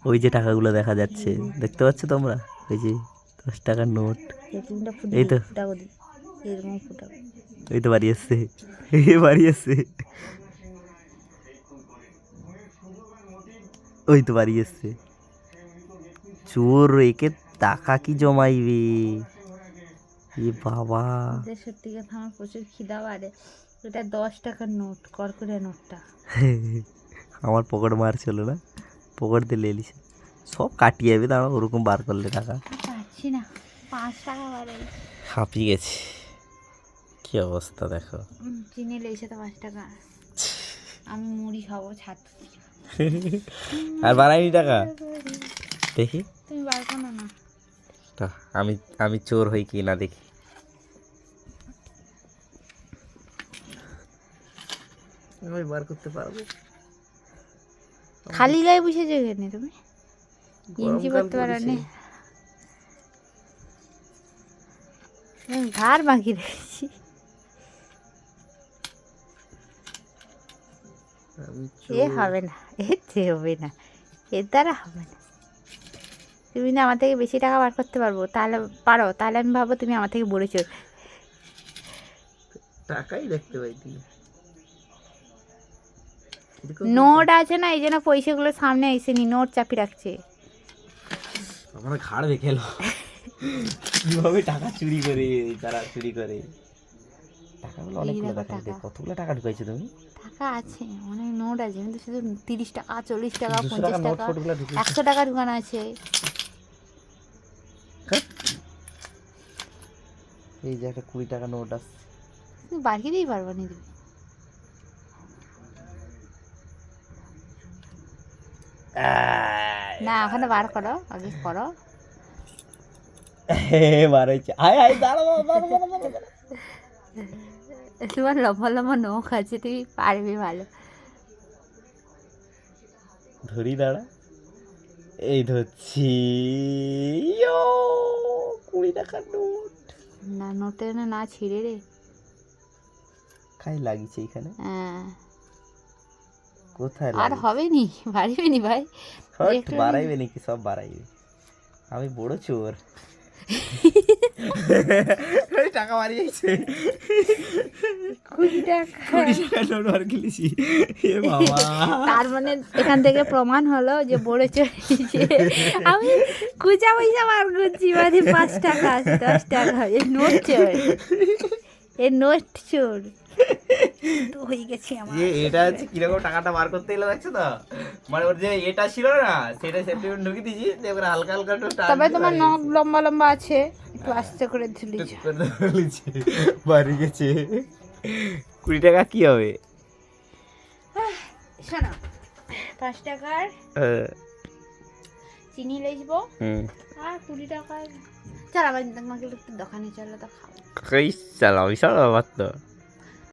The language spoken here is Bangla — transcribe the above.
ওই যে টাকাগুলো দেখা যাচ্ছে, দেখতে পাচ্ছ তোমরা? ওই যে 10 টাকার নোট। এই তো, ওই তো বাড়ি আসছে, বাড়ি আসছে, ওই তো বাড়ি আসছে। চোর একে টাকা কি জমাইবে? এ বাবা, সত্যি কথা আমার প্রচুর খিদা বাড়ে। ওটা 10 টাকার নোট, করকরে নোটটা। আমার পকেট মারছিল না, পকেট দিয়ে লেলিস সব কাটিয়ে যাবে, দাঁড়া ওরকম বার করলে টাকা। পাচ্ছি না, 5 টাকা বাড়ে। হাঁপিয়ে গেছে, কি অবস্থা দেখো। চিনি লেগেছে তো 5 টাকা। আমি মুড়ি খাবো ছাদ। আর বাড়াইনি টাকা, দেখি তুমি বার করো না। আমি আমি চোর হই কি না দেখি। আমি বার করতে পারবো? খালি গায়ে বসেছো এখানে তুমি? গেঞ্জি পরতে পারো না? ঘাড় বাঁকি রেখেছি। এ হবে না, এর চেয়ে হবে না, এর দ্বারা হবে না। তুমি না আমার থেকে বেশি টাকা বার করতে পারবো, তাহলে পারো, তাহলে আমি ভাবো তুমি আমার থেকে বড় চোর। টাকাই দেখতে পাই তুমি। নোট আছে না, এই জন্য পয়সাগুলো সামনে এসেনি, নোট চাপি রাখছে। আমার ঘাড় দেখে এলো কিভাবে টাকা চুরি করে, তারা চুরি করে টাকাগুলো। অনেকগুলো টাকা, কতগুলো টাকা ঢুকাইছো তুমি? টাকা আছে, অনেক নোট আছে, কিন্তু শুধু 30 টাকা, 40 টাকা, 50 টাকা, 100 টাকা ঢুকানো আছে। এই যে একটা 20 টাকা নোট আছে, তুমি বাড়িতেই পারবো না তুমি। না ওখানে বার করো, আগে করো। বার হয়েছে। আয় আয়, দাঁড়াও দাঁড়াও দাঁড়াও। তোমার লম্বা লম্বা নখ আছে, তুমি পারবে ভালো। ধরি, দাঁড়া, এই ধরছি। 20 টাকার নোট। না নোটে না ছিঁড়ে রে। খাই লাগিয়েছে এখানে। হ্যাঁ, কোথায় আর হবে নি, বাড়িবে নি ভাই। বাড়াইবে নাকি? সব বাড়াইবে। আমি বড় চোর। টাকা বাড়িয়েছে, 20 টাকা নোট বার খেলেছি। এ বাবা, তার মানে এখান থেকে প্রমাণ হলো যে বড় চোর হিসেবে আমি খুচা পয়সা বার করছি, মানে 5 টাকা আছে, 10 টাকা, এ নোট চোর, এ নোট চোর তো হয়ে গেছে আমার। এটা হচ্ছে কিরকম টাকাটা বার করতে গেলে, দেখছো তো? মানে ওর যে এটা ছিল না, সেটা সেফটি ঢুকিয়ে দিয়েছি, এবার হালকা হালকা একটু তবে তোমার নখ লম্বা লম্বা আছে, একটু আস্তে করে ঝুলিয়েছো। বাড়ি গেছে। 20 টাকা কি হবে? শোনো, 5 টাকার চিনি লেসবো, আর 20 টাকার চল, আবার তোমাকে একটু দোকানে চলো তো খাবো। চালাও, বিশাল ব্যাপার তো।